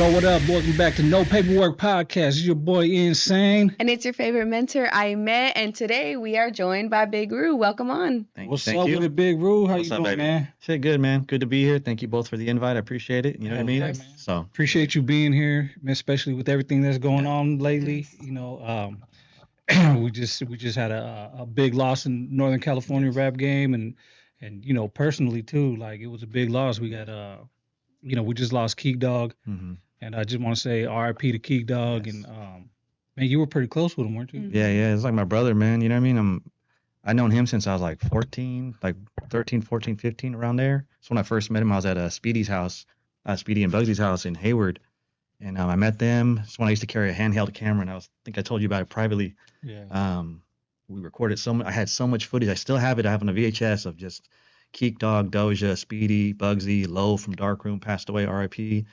What up? Welcome back to No Paperwork Podcast. It's your boy Insane. And it's your favorite mentor, I met. And today we are joined by Big Roo. Welcome on. What's up with it, Big Roo? How you doing, baby? man? Shit, good, man. Good to be here. Thank you both for the invite. I appreciate it. You know what I mean? Yeah, man. So Appreciate you being here, especially with everything that's going on lately. You know, we just had a big loss in Northern California rap game, and you know, personally too, like it was a big loss. We got you know, we just lost Keek Dog, and I just want to say R.I.P. to Keek Dog. Yes. And man, you were pretty close with him, weren't you? yeah, it's like my brother, man. You know what I mean? I known him since I was like 14, like 13, 14, 15, around there. So when I first met him, I was at Speedy's house, Speedy and Bugsy's house in Hayward. And I met them. It's when I used to carry a handheld camera, and I think I told you about it privately. Yeah. We recorded so much. I had so much footage. I still have it. I have on a VHS of just Keek Dog, Doja, Speedy, Bugsy, Low from Darkroom passed away, R.I.P.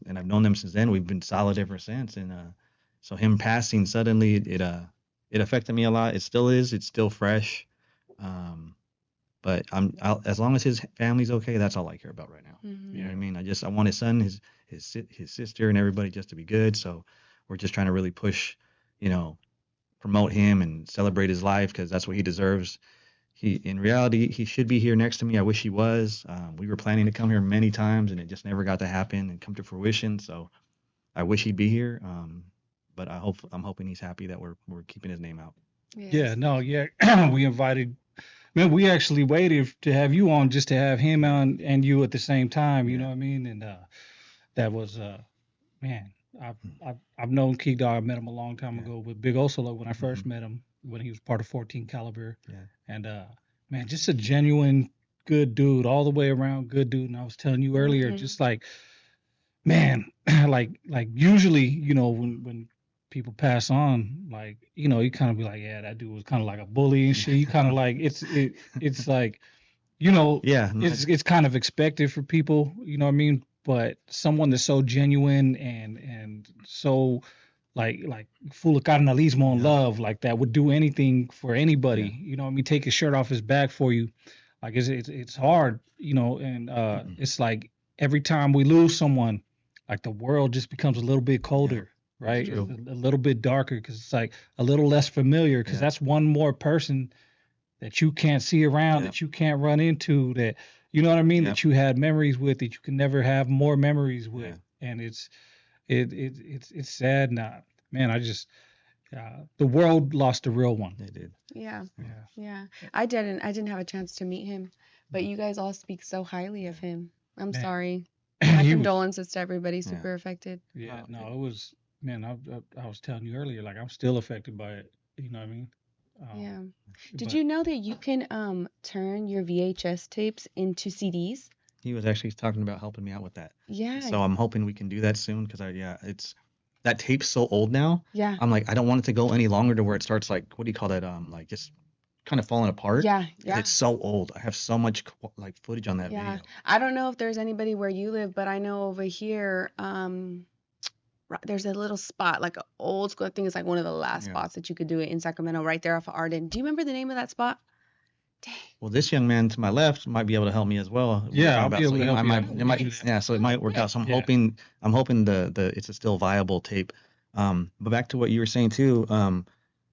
And I've known them since then. We've been solid ever since. And so him passing suddenly, it affected me a lot. It still is. It's still fresh. But as long as his family's okay, that's all I care about right now. You know what I mean? I want his son, his sister, and everybody just to be good. So we're just trying to really push, promote him and celebrate his life, because that's what he deserves. In reality, he should be here next to me. I wish he was. We were planning to come here many times, and it just never got to happen and come to fruition. So I wish he'd be here. But I'm hoping he's happy that we're keeping his name out. Yes. Yeah, no, yeah. We invited, man, we actually waited to have you on just to have him on and you at the same time, you know what I mean? And that was man, I've known Keek Dog. I met him a long time ago with Big Oso Loc when I first met him, when he was part of 14 Caliber. Yeah. And man, just a genuine good dude, all the way around good dude. And I was telling you earlier, just like, man, like usually, when people pass on, like, you kind of be like, yeah, that dude was kind of like a bully and shit. You kind of like, it's like, Yeah. it's kind of expected for people, you know what I mean? But someone that's so genuine and so like full of carnalismo and love, like that, would do anything for anybody, you know what I mean? Take his shirt off his back for you. Like it's hard, and it's like every time we lose someone, like the world just becomes a little bit colder. Right, a little bit darker, because it's like a little less familiar, because that's one more person that you can't see around, that you can't run into, that you know what I mean, that you had memories with, that you can never have more memories with, and it's sad now, man. I just the world lost a real one. They did. Yeah. I didn't have a chance to meet him, but you guys all speak so highly of him. I'm sorry. My condolences to everybody super affected. Yeah, no, it was. Man, I was telling you earlier, like I'm still affected by it. You know what I mean? Yeah. Did you know that you can turn your VHS tapes into CDs? He was actually talking about helping me out with that. Yeah. So I'm hoping we can do that soon, because it's that tape's so old now. Yeah. I'm like, I don't want it to go any longer to where it starts like, what do you call that? Like just kind of falling apart. Yeah. It's so old. I have so much like footage on that video. I don't know if there's anybody where you live, but I know over here, there's a little spot, like an old school. I think it's like one of the last spots that you could do it in Sacramento, right there off of Arden. Do you remember the name of that spot? Dang. Well, this young man to my left might be able to help me as well. Yeah, I'll be able to help you. So it might work out. So I'm hoping it's a still viable tape. But back to what you were saying too.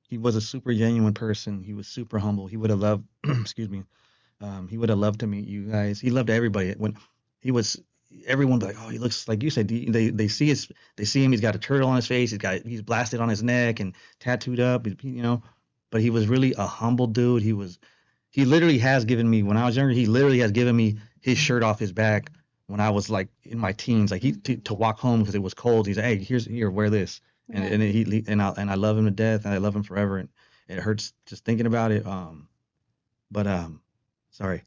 He was a super genuine person. He was super humble. He would have loved, excuse me. He would have loved to meet you guys. He loved everybody. When he was. Everyone be like, oh, he looks like you said. They see him. He's got a turtle on his face. He's blasted on his neck and tattooed up. But he was really a humble dude. He literally has given me, when I was younger, he literally has given me his shirt off his back when I was like in my teens, like to walk home because it was cold. He's like, hey, here, wear this, and I love him to death, and I love him forever, and it hurts just thinking about it. Sorry.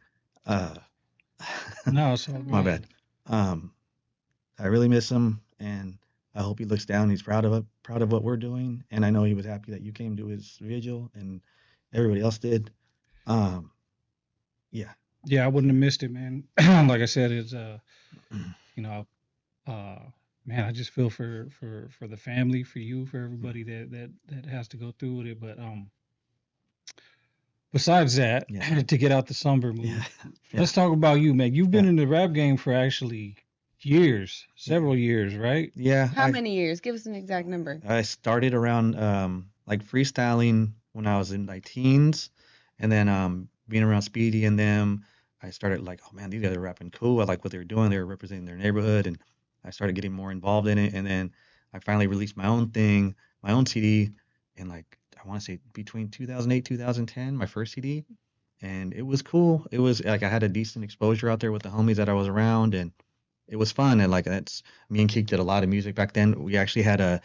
No, so my bad. I really miss him, and I hope he looks down. He's proud of what we're doing, and I know he was happy that you came to his vigil, and everybody else did. Yeah, I wouldn't have missed it, man. Like I said, it's man, I just feel for the family, for you, for everybody that has to go through with it. But besides that, to get out the somber mood, let's talk about you, man. You've been in the rap game for actually years, several years, right? Yeah, How many years? Give us an exact number. I started around like freestyling when I was in my teens, and then being around Speedy and them, I started like, oh man, these guys are rapping cool. I like what they were doing. They were representing their neighborhood, and I started getting more involved in it. And then I finally released my own thing, my own CD, in like I want to say between 2008 2010, my first CD, and it was cool. It was like I had a decent exposure out there with the homies that I was around, and it was fun. And like that's me and Keek did a lot of music back then. We actually had a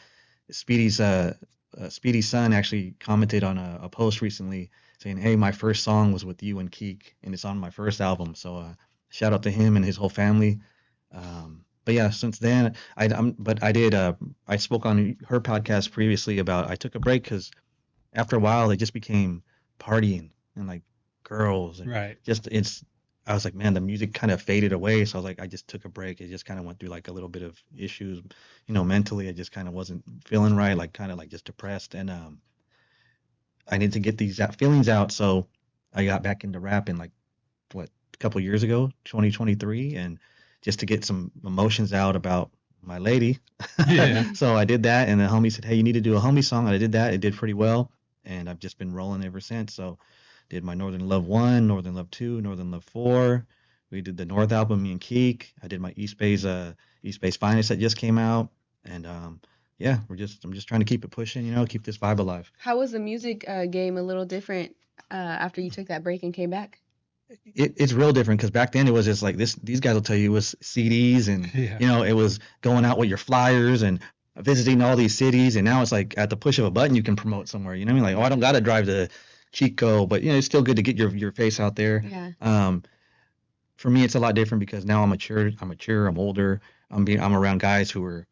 Speedy's son actually commented on a post recently saying, "Hey, my first song was with you and Keek, and it's on my first album." So shout out to him and his whole family. But yeah, since then I spoke on her podcast previously about I took a break because after a while it just became partying and like girls and Right. just it's I was like, man, the music kind of faded away. So I was like, I just took a break. It just kind of went through like a little bit of issues, mentally. I just kind of wasn't feeling right, like kind of like just depressed. And I need to get these feelings out. So I got back into rapping like a couple years ago, 2023, and just to get some emotions out about my lady. Yeah. So I did that, and the homie said, hey, you need to do a homie song. And I did that. It did pretty well, and I've just been rolling ever since. So did my Northern Love 1, Northern Love 2, Northern Love 4. We did the North album, me and Keek. I did my East Bay's Finest that just came out. And yeah, I'm just trying to keep it pushing, keep this vibe alive. How was the music game a little different after you took that break and came back? It's real different because back then it was just like this. These guys will tell you it was CDs and Yeah. it was going out with your flyers and visiting all these cities. And now it's like at the push of a button you can promote somewhere. You know what I mean? Like, oh, I don't got to drive to Chico, but it's still good to get your face out there. Yeah. For me, it's a lot different because now I'm mature. I'm older. I'm around guys who are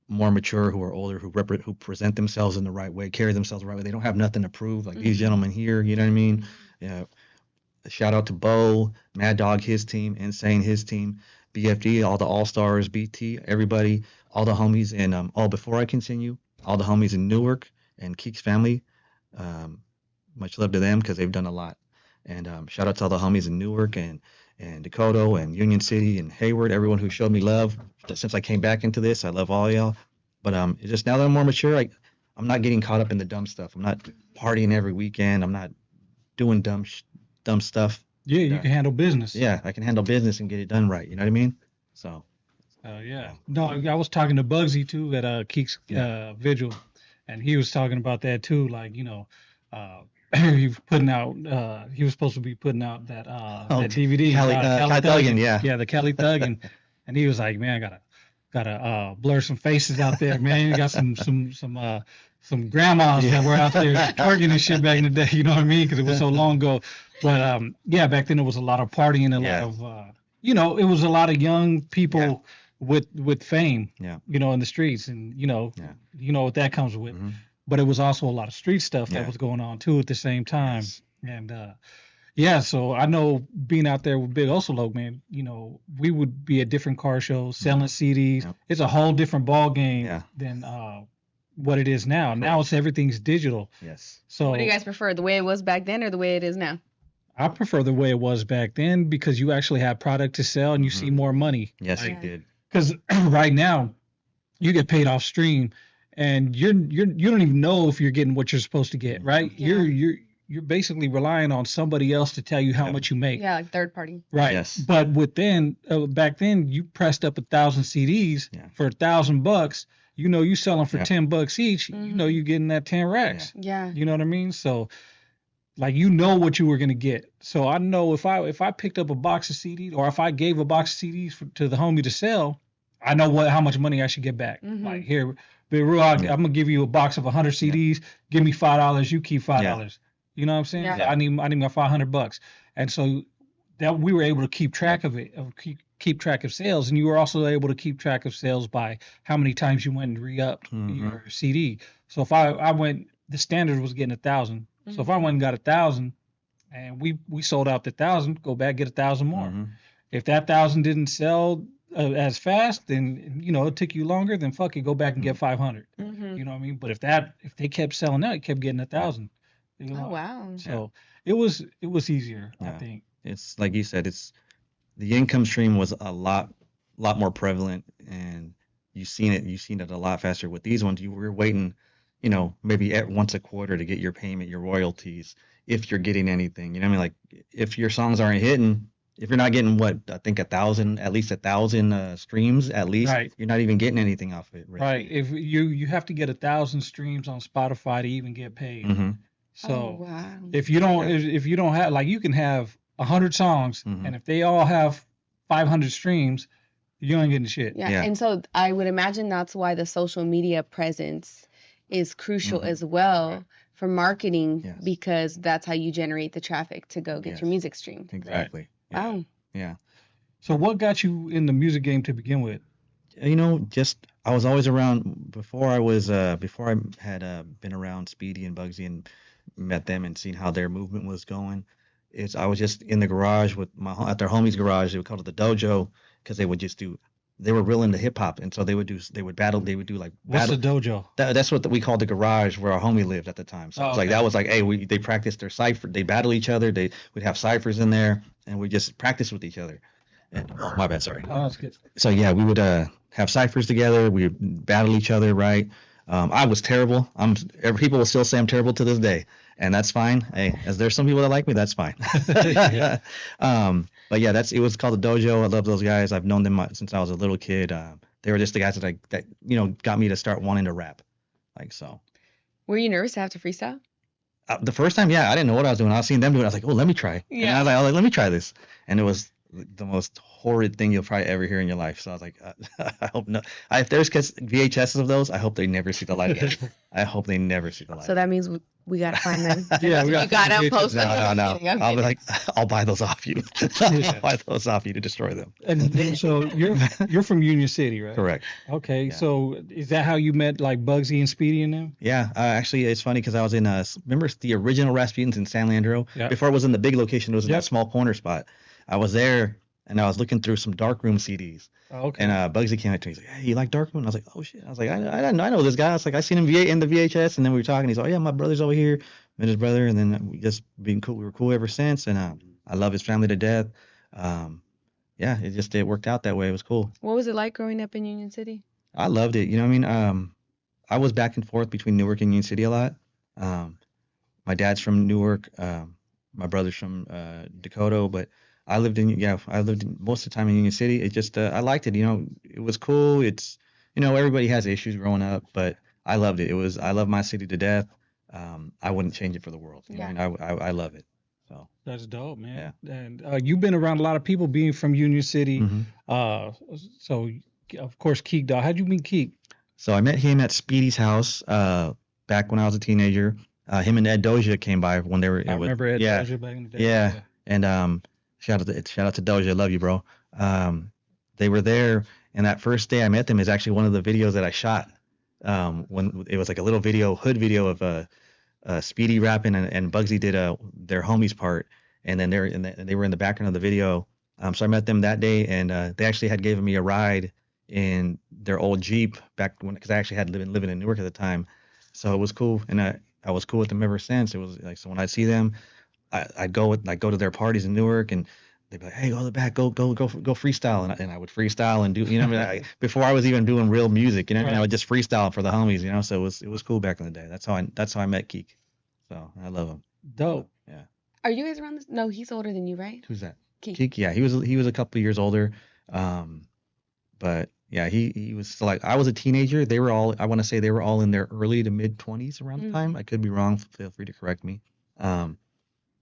more mature, who are older, who present themselves in the right way, carry themselves the right way. They don't have nothing to prove, like these gentlemen here. You know what I mean? Yeah. Shout out to Bo, Mad Dog, his team, Insane, his team, BFD, all the All Stars, BT, everybody, all the homies, and before I continue, all the homies in Newark and Keek's family. Much love to them because they've done a lot. And shout out to all the homies in Newark and Dakota and Union City and Hayward, everyone who showed me love since I came back into this. I love all y'all. But it's just now that I'm more mature, I'm not getting caught up in the dumb stuff. I'm not partying every weekend. I'm not doing dumb stuff. Yeah, you can handle business. Yeah, I can handle business and get it done right. You know what I mean? So. Yeah. No, I was talking to Bugsy too at Keek's vigil, and he was talking about that too. Like, he was putting out. He was supposed to be putting out that DVD. Cali Thuggin', yeah. Yeah, the Cali Thuggin', and he was like, man, gotta blur some faces out there, man. You got some grandmas that were out there twerking and shit back in the day. You know what I mean? Because it was so long ago. But yeah, back then it was a lot of partying and a lot of it was a lot of young people with fame. Yeah. In the streets, and you know what that comes with. Mm-hmm. But it was also a lot of street stuff that was going on too at the same time. Yes. And so I know being out there with Big Oso Loc, man, we would be at different car shows selling CDs. Yep. It's a whole different ball game than what it is now. Correct. Now everything's digital. Yes. So what do you guys prefer, the way it was back then or the way it is now? I prefer the way it was back then because you actually have product to sell and you see more money. Yes, you did. Because right now you get paid off stream and you don't even know if you're getting what you're supposed to get, right? Yeah. You're basically relying on somebody else to tell you how much you make. Yeah, like third party. Right. Yes. But back then you pressed up 1,000 CDs for $1,000. You selling for $10 each. You getting that 10 racks. Yeah. You know what I mean? So like what you were gonna get. So I know if I picked up a box of CDs or if I gave a box of CDs to the homie to sell, I know how much money I should get back. Mm-hmm. Like here, Big Ru, I'm gonna give you a box of 100 CDs. Give me $5. You keep $5. Yeah. You know what I'm saying? Yeah. So I need my $500. And so that we were able to keep track of it, keep track of sales, and you were also able to keep track of sales by how many times you went and re-upped your CD. So if I went, the standard was getting 1,000. So if I went and got 1,000, and we sold out the 1,000, go back get 1,000 more. Mm-hmm. If that 1,000 didn't sell as fast, then it took you longer. Then fuck it, go back and get 500. Mm-hmm. You know what I mean? But if they kept selling out, you kept getting 1,000. Oh wow. So it was easier, I think. It's like you said, the income stream was a lot lot more prevalent, and you've seen it a lot faster. With these ones, you were waiting, maybe once a quarter to get your payment, your royalties, if you're getting anything. You know what I mean? Like if your songs aren't hitting, if you're not getting what I think at least 1,000 streams at least, Right. you're not even getting anything off of it. Really. Right. If you have to get 1,000 streams on Spotify to even get paid. Mm-hmm. So Oh, wow. if you don't have, like, you can have 100 songs, Mhm. and if they all have 500 streams, you ain't getting shit. Yeah. Yeah. And so I would imagine that's why the social media presence is crucial Mhm. as well Right. for marketing, Yes. because that's how you generate the traffic to go get Yes. your music streamed. Exactly. Yeah. Wow. Yeah. So what got you in the music game to begin with? Just I was always around before I had been around Speedy and Bugsy and met them and seen how their movement was going. I was just in the garage at their homie's garage. They would call it the dojo because they were real into hip hop, and so they would do like What's battle. the dojo? That's what we called the garage where our homie lived at the time. So Oh, it's like okay. that was like, hey, they practiced their cipher. They battle each other. We'd have ciphers in there, and we just practice with each other. And, oh, my bad, sorry. Oh, that's good. So yeah, we would have ciphers together. We would battle each other, right? I was terrible. People will still say I'm terrible to this day, and that's fine. Hey, as there's some people that like me, that's fine. Yeah. But yeah, it was called the dojo. I love those guys. I've known them since I was a little kid. They were just the guys that got me to start wanting to rap, like so. Were you nervous to have to freestyle? The first time, yeah, I didn't know what I was doing. I was seeing them do it. I was like, oh, let me try. And I was like, let me try this. And it was the most horrid thing you'll probably ever hear in your life. So I was like, I hope not. If there's VHSs of those, I hope they never see the light again. I hope they never see the light. So that means we got to find them. Yeah, You got to VHS. post them. No. I'm kidding. I'll be like, I'll buy those off you. I'll buy those off you to destroy them. And so you're from Union City, right? Correct. Okay. Yeah. So is that how you met like Bugsy and Speedy and them? Yeah, actually, it's funny because I was in remember the original Rasputins in San Leandro? Yeah. Before it was in the big location, it was in Yep. that small corner spot. I was there and I was looking through some darkroom CDs. Oh, okay. And Bugsy came up to me. He's like, "Hey, you like darkroom?" And I was like, "Oh shit!" I was like, "I know this guy." I was like, "I seen him in the VHS," and then we were talking. He's like, "Oh yeah, my brother's over here." Met his brother, and then we just been cool. We were cool ever since, and I love his family to death. Yeah, it worked out that way. It was cool. What was it like growing up in Union City? I loved it. You know what I mean? I was back and forth between Newark and Union City a lot. My dad's from Newark. My brother's from Dakota, but I lived most of the time in Union City. It just I liked it. It was cool. It's everybody has issues growing up, but I loved it. I love my city to death. I wouldn't change it for the world. You know what I mean? I love it. So That's dope, man. Yeah. And you've been around a lot of people being from Union City. Mhm. So of course, Keek Dog. How'd you meet Keek? So I met him at Speedy's house back when I was a teenager. Him and Ed Doja came by when they were. I remember Ed Doja back in the day. Yeah. And shout out to Doja. I love you, bro. They were there, and that first day I met them is actually one of the videos that I shot. When it was like a little hood video of Speedy rapping and Bugsy did their homies part, and then they were in the background of the video. So I met them that day, and they actually had given me a ride in their old Jeep back because I actually had been living in Newark at the time. So it was cool, and I was cool with them ever since. It was like, so when I see them, I'd go to their parties in Newark, and they'd be like, "Hey, go to the back, go freestyle," and I would freestyle and do, before I was even doing real music, Right. I would just freestyle for the homies, So it was cool back in the day. That's how I met Keek. So I love him. Dope. Yeah. Are you guys around this? No, he's older than you, right? Who's that? Keek. Keek. Yeah, he was a couple of years older. But yeah, he was still like, I was a teenager. I want to say they were all in their early to mid 20s around the time. I could be wrong. Feel free to correct me.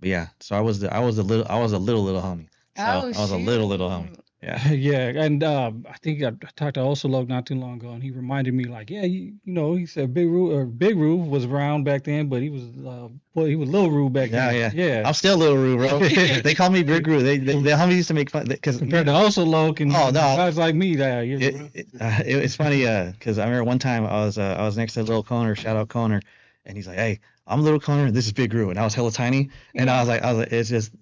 But yeah, so I was a little homie. So I was a little homie. Yeah. Yeah, and I think I talked to Oso Loc not too long ago, and he reminded me like, yeah, he said Big Roo was around back then, but he was Lil Roo back then. Yeah. I'm still Lil Roo, bro. They call me Big Roo. The homies used to make fun because Compared to Oso Loc and guys like me, it's funny because I remember one time I was next to Lil Conor, shout out Conor, and he's like, "Hey, I'm Lil Conor, and this is Big Roo," and I was hella tiny, and I was like, it's the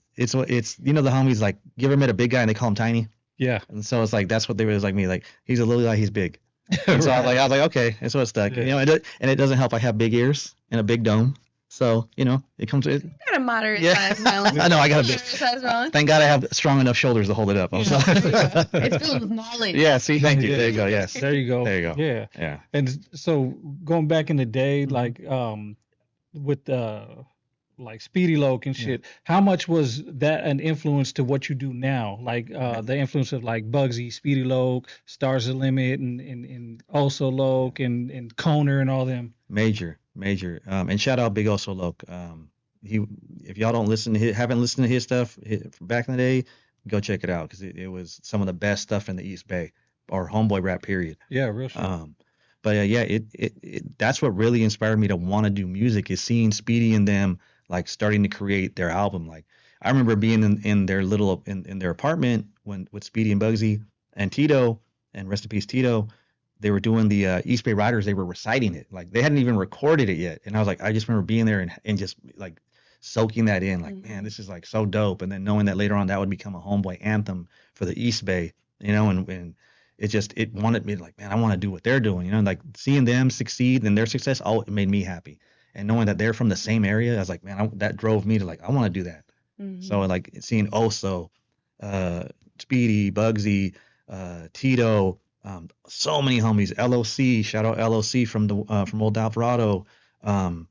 homies, like, you ever met a big guy and they call him tiny? Yeah. And so it's like, that's what they were like me, like, he's a little guy, he's big. And so I was like, okay, and so it stuck. Yeah. And it doesn't help. I have big ears and a big dome, So, it comes with. Got a moderate Yeah. size melon. I know, I got a bit. Moderate size melon. Thank God I have strong enough shoulders to hold it up. I'm There sorry. you go. It's filled with knowledge. Yeah, see, thank you. Yeah. There you go. Yes. There you go. There you go. Yeah. Yeah. And so going back in the day, Mhm. like with like Speedy Loc and Yeah. shit, how much was that an influence to what you do now? Like the influence of like Bugsy, Speedy Loc, Stars the Limit, and Oso Loc and Koner and all them. Major. And shout out Big Oso Loc. If y'all don't haven't listened to his stuff from back in the day, go check it out because it was some of the best stuff in the East Bay or homeboy rap period. Yeah, real shit. But yeah, that's what really inspired me to want to do music is seeing Speedy and them like starting to create their album. Like I remember being in their little in their apartment with Speedy and Bugsy and Tito, and rest in peace Tito. They were doing the East Bay Riders. They were reciting it. Like they hadn't even recorded it yet. And I was like, I just remember being there and just like soaking that in. Like, man, this is like so dope. And then knowing that later on that would become a homeboy anthem for the East Bay, and it wanted me to like, man, I want to do what they're doing, like seeing them succeed and their success, it made me happy. And knowing that they're from the same area, I was like, man, that drove me to like, I want to do that. So like seeing Oso, Speedy, Bugsy, Tito, so many homies, LOC, shout out LOC from Old Alvarado. Man,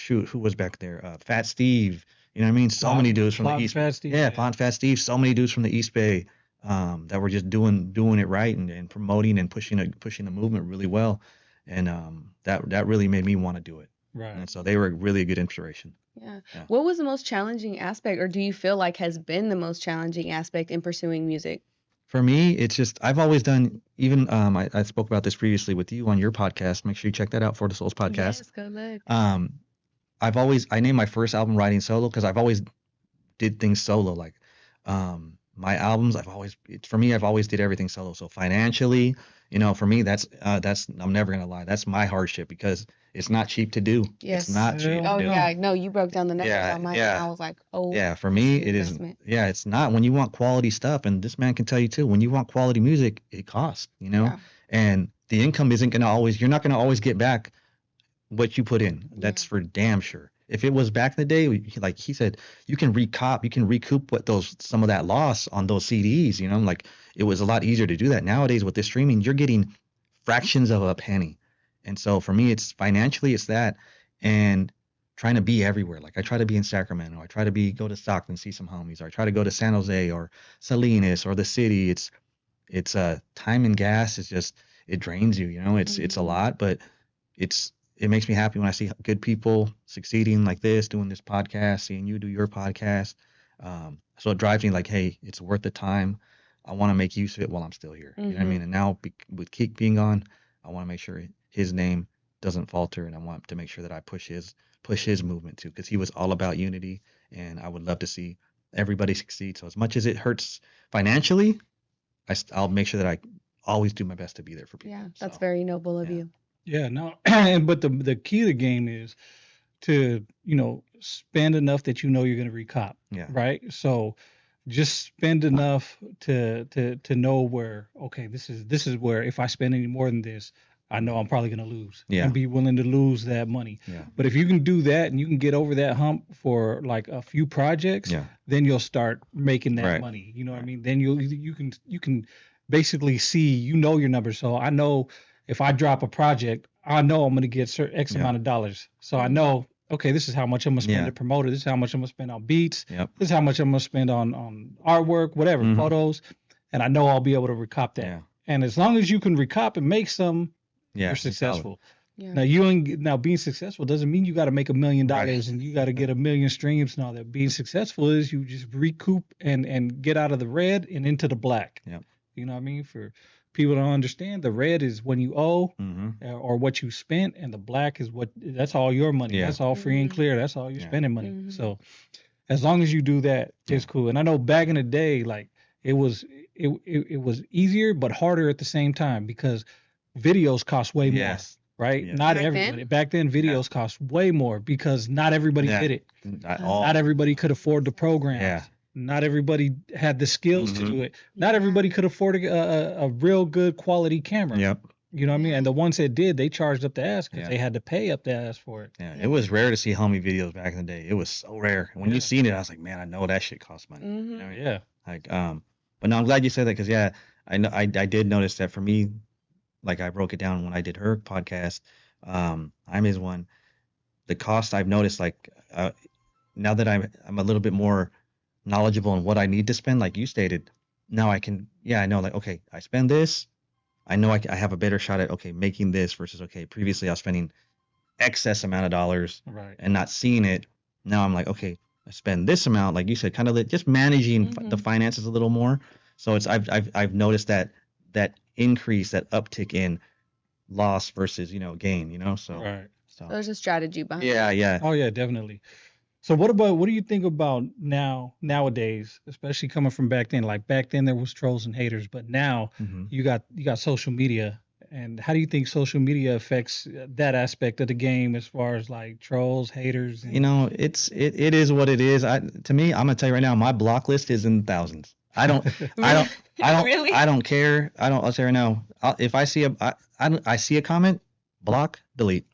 who was back there? Fat Steve, you know what I mean? So many dudes from the East Bay. Yeah, Pont Fat Steve, so many dudes from the East Bay that were just doing it right and promoting and pushing the movement really well. And that really made me want to do it. Right. And so they were really a good inspiration. Yeah. What was the most challenging aspect, or do you feel like has been the most challenging aspect in pursuing music? For me, it's just I've always done. Even I spoke about this previously with you on your podcast. Make sure you check that out, For the Souls podcast. Yes, go look. I named my first album Writing Solo because I've always did things solo. Like my albums, I've always did everything solo. So financially, for me, that's I'm never gonna lie, that's my hardship because it's not cheap to do. Yes. It's not cheap. Oh to do. yeah, no, you broke down the numbers on mine. Yeah. And I was like, oh. Yeah, for me it isn't. Yeah, it's not. When you want quality stuff, and this man can tell you too, when you want quality music, it costs. Yeah. And the income isn't gonna always. You're not gonna always get back what you put in. That's for damn sure. If it was back in the day, like he said, you can recoup some of that loss on those CDs. Like it was a lot easier to do that. Nowadays with this streaming, you're getting fractions of a penny. And so for me, it's financially, it's that, and trying to be everywhere. Like I try to be in Sacramento, I try to go to Stockton, see some homies, or I try to go to San Jose or Salinas or the city. It's time and gas. It's just, it drains you, it's a lot, but it makes me happy when I see good people succeeding like this, doing this podcast, seeing you do your podcast. So it drives me like, hey, it's worth the time. I want to make use of it while I'm still here. You know what I mean? And now with Keek being on, I want to make sure his name doesn't falter, and I want to make sure that I push his movement too, because he was all about unity, and I would love to see everybody succeed. So as much as it hurts financially, I'll make sure that I always do my best to be there for people. Yeah, that's very noble of you. Yeah, no, but the key to the game is to spend enough that you're going to recop. Yeah. Right. So just spend enough to know where, okay, this is where if I spend any more than this, I know I'm probably going to lose. Yeah. And be willing to lose that money. Yeah. But if you can do that and you can get over that hump for like a few projects, then you'll start making that money. You know what I mean? Then you can basically see, your numbers. So I know if I drop a project, I know I'm going to get X amount of dollars. So I know, okay, this is how much I'm going to spend to promote it. This is how much I'm going to spend on beats. Yep. This is how much I'm going to spend on artwork, whatever, photos. And I know I'll be able to recop that. Yeah. And as long as you can recop and make some, you're successful. Yeah. Now being successful doesn't mean you got to make $1 million and you got to get 1 million streams and all that. Being successful is you just recoup and get out of the red and into the black. Yep. You know what I mean? For people don't understand, the red is when you owe or what you spent, and the black is that's all your money. Yeah. That's all free and clear. That's all you're spending money. So as long as you do that, it's cool. And I know back in the day, like it was easier but harder at the same time because videos cost way more. Right? Yes. Not everybody. Back then, videos cost way more because not everybody did it. Not everybody could afford the programs. Yeah. Not everybody had the skills to do it. Not everybody could afford a real good quality camera. Yep. You know what I mean? And the ones that did, they charged up the ass because Yeah. they had to pay up the ass for it. Yeah, it was rare to see homie videos back in the day. It was so rare. When you seen it, I was like, man, I know that shit costs money. Mm-hmm. You know? Yeah. Like, but no, I'm glad you said that because yeah, I know I did notice that for me, like I broke it down when I did her podcast. I'm his one. The cost I've noticed, like now that I'm a little bit more knowledgeable on what I need to spend, like you stated, now I can, I know, like, okay, I spend this. I know I have a better shot at, okay, making this versus, okay, previously I was spending excess amount of dollars and not seeing it. Now I'm like, okay, I spend this amount, like you said, kind of just managing the finances a little more. So it's, I've noticed that increase, that uptick in loss versus, gain, so. So there's a strategy behind it. Yeah. Oh yeah, definitely. So what do you think about nowadays, especially coming from back then? Like back then there was trolls and haters, but now you got social media. And how do you think social media affects that aspect of the game as far as like trolls, haters? And... it is what it is. To me, I'm gonna tell you right now, my block list is in thousands. I don't Really? I don't care. I'll say right now, if I see I see a comment, block, delete.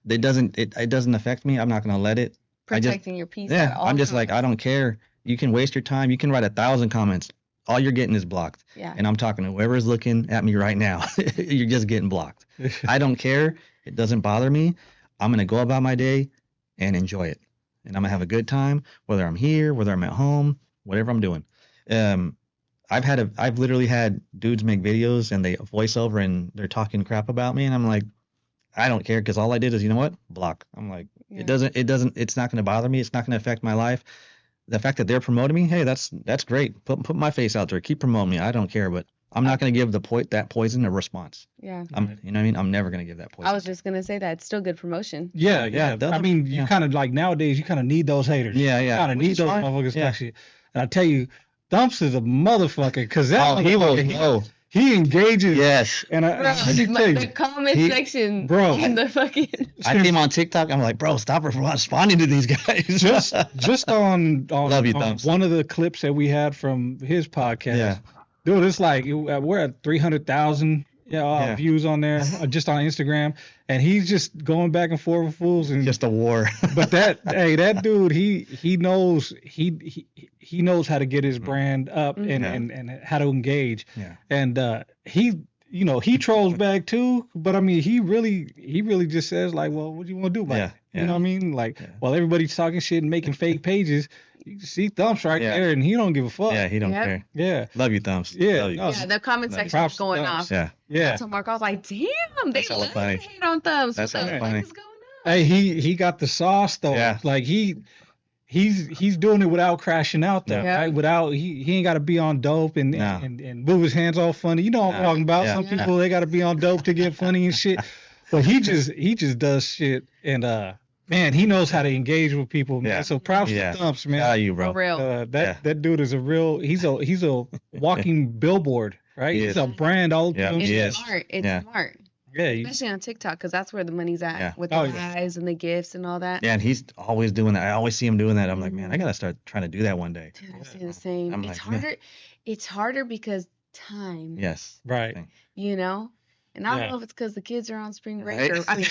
It doesn't affect me. I'm not gonna let it. Protecting your peace. Yeah, I'm just like, I don't care. You can waste your time. You can write 1,000 comments. All you're getting is blocked. Yeah. And I'm talking to whoever's looking at me right now. You're just getting blocked. I don't care. It doesn't bother me. I'm going to go about my day and enjoy it. And I'm going to have a good time, whether I'm here, whether I'm at home, whatever I'm doing. I've literally had dudes make videos and they voice over and they're talking crap about me. And I'm like, I don't care because all I did is, you know what? Block. I'm like, it's not going to bother me. It's not going to affect my life. The fact that they're promoting me, hey, that's great. Put my face out there. Keep promoting me. I don't care, but I'm not going to give that poison a response. Yeah. You know what I mean? I'm never going to give that poison. I was just going to say that. It's still good promotion. Yeah. I mean, you kind of like nowadays, you kind of need those haters. Yeah. You kind of need those motherfuckers. Yeah. Shit. And I tell you, Dumps is a motherfucker because he engages. Yes. And the comment section in the fucking. I came on TikTok. I'm like, bro, stop responding to these guys. just on Love you, Thumbs. One of the clips that we had from his podcast. Yeah. Dude, it's like we're at 300,000 views on there, just on Instagram, and he's just going back and forth with fools and just a war. But that dude, he knows he knows how to get his brand up and how to engage. Yeah. And he trolls back too, but I mean he really just says like, well, what do you want to do about it? You know what I mean? Like, while everybody's talking shit and making fake pages, you can see Thumps right there, and he don't give a fuck. Yeah, he don't care. Yeah. Love you, Thumps. Yeah. The comment section is going off. Yeah. Yeah. So Mark, I was like, damn, they love to hate on Thumps. That's what the funny. fuck is going on? Hey, he got the sauce though. Yeah. Like he's doing it without crashing out though. Yeah. Right? Without he ain't got to be on dope and move his hands all funny. You know what I'm talking about. Yeah. Some people they got to be on dope to get funny and shit. But he just does shit and man, he knows how to engage with people, man. Yeah. So props to Thumps, man. How you, bro? For real. That dude is he's a walking billboard, right? He's a brand all It's smart. It's smart. Yeah, especially on TikTok, because that's where the money's at with the lives and the gifts and all that. Yeah, and he's always doing that. I always see him doing that. I'm like, man, I gotta start trying to do that one day. Dude, I say the same. It's harder. Yeah. It's harder because time. Yes. Right. You know, and I don't know if it's because the kids are on spring break or I mean,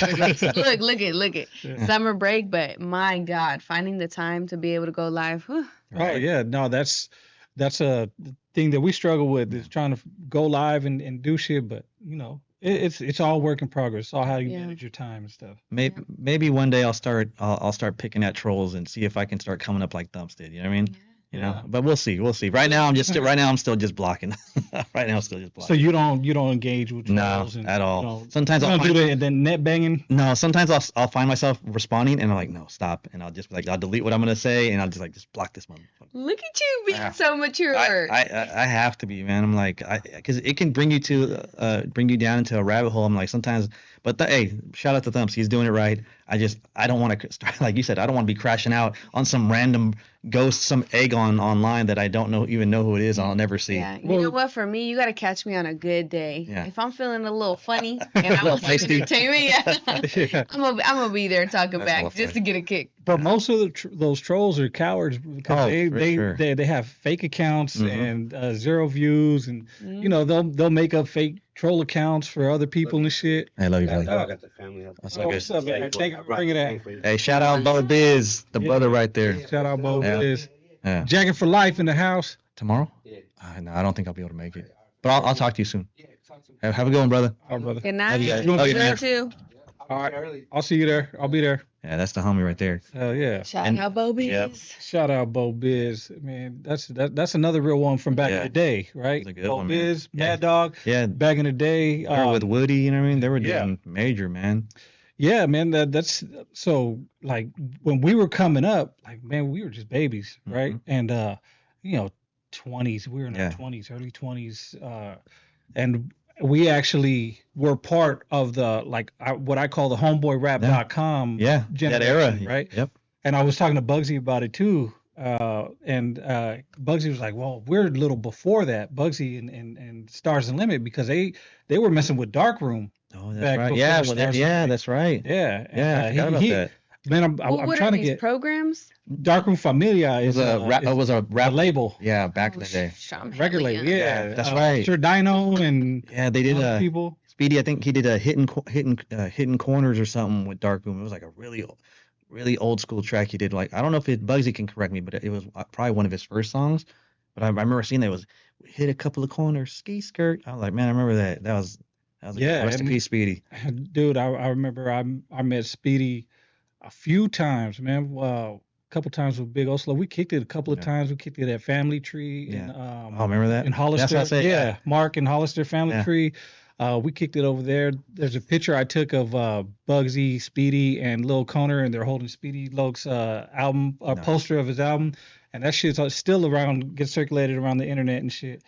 look it, summer break. But my God, finding the time to be able to go live. Whew. Oh yeah, no, that's a thing that we struggle with is trying to go live and do shit, but you know. It's all work in progress. It's all how you manage your time and stuff. Maybe one day I'll start picking at trolls and see if I can start coming up like Thumps did. You know what I mean? Yeah. You know, but we'll see. Right now I'm still just blocking. Right now I'm still just blocking. So you don't engage with trolls at all. You know, sometimes I'll do that and then net banging. No, sometimes I'll find myself responding and I'm like, no, stop, and I'll just like I'll delete what I'm gonna say and I'll just block this motherfucker. Look at you being so mature. I have to be, man. I'm like, because it can bring you down into a rabbit hole. I'm like sometimes, but hey, shout out to Thumps. He's doing it right. I don't want to start, like you said, I don't want to be crashing out on some random ghost, some egg online that I don't even know who it is. I'll never see. Yeah, you know what? For me, you got to catch me on a good day. Yeah. If I'm feeling a little funny and I want some entertainment, I'm gonna be there talking back just to get a kick. But most of those trolls are cowards because they have fake accounts and 0 views and you know they'll make up fake troll accounts for other people and shit. I love you, I brother. got the family. That's Oh, all what's good. up, man? Thank you for bringing that. Hey, shout out Bo Biz, the brother right there. Shout out Bo Yeah. Biz. Yeah. Jacket for life in the house. Tomorrow? Yeah. No, I don't think I'll be able to make it. But I'll talk to you soon. Have a good one, brother. All right, brother. Good night. you guys. Love Oh, you, yeah, You man. too. All right. I'll see you there. I'll be there. Yeah, that's the homie right there. Hell yeah. Shout And- out Bobies. Yep. Shout out Bo Biz. Man, that's another real one from back in Yeah. the day, right? That's a good Bo one, man. Biz, Yeah. Mad Dog, Yeah, back in the day. they were with Woody, you know what I mean? They were yeah. doing major, man. Yeah, man, that's so like when we were coming up, like man, we were just babies, right? And you know, 20s, we were in Yeah. our 20s, early 20s, and we actually were part of the what I call the homeboyrap.com Yeah, that generation, era. right? Yep. And I was talking to Bugsy about it too. And Bugsy was like, well, we're a little before that, Bugsy and Stars and Limit, because they were messing with Darkroom. Oh, that's Back right. before Yeah, Stars well, and yeah, Limit. that's right. Yeah. Yeah, I forgot about that. Man, I'm What trying are to these get programs? Darkroom Familia It is was a a rap label, Yeah, back in the day. record label. Yeah, that's right. Sir Dino and Yeah, they did other people. Speedy. I think he did a hidden corners or something with Darkroom. It was like a really old school track he did. Like I don't know if Bugsy can correct me, but it was probably one of his first songs. But I remember seeing that it was hit a couple of corners, ski skirt. I was like, man, I remember that. That was Yeah, rest in and- peace, Speedy. Dude, I remember I met Speedy a few times, man. A couple times with Big Oso Loc. We kicked it a couple of Yeah. times. We kicked it at Family Tree Yeah. in Oh, remember that? in Hollister. That's what I said. Yeah, Mark and Hollister Family Yeah. Tree. We kicked it over there. There's a picture I took of Bugsy, Speedy, and Lil Conner, and they're holding Speedy Loc's album, a Nice. poster of his album, and that shit's still around, gets circulated around the internet and shit.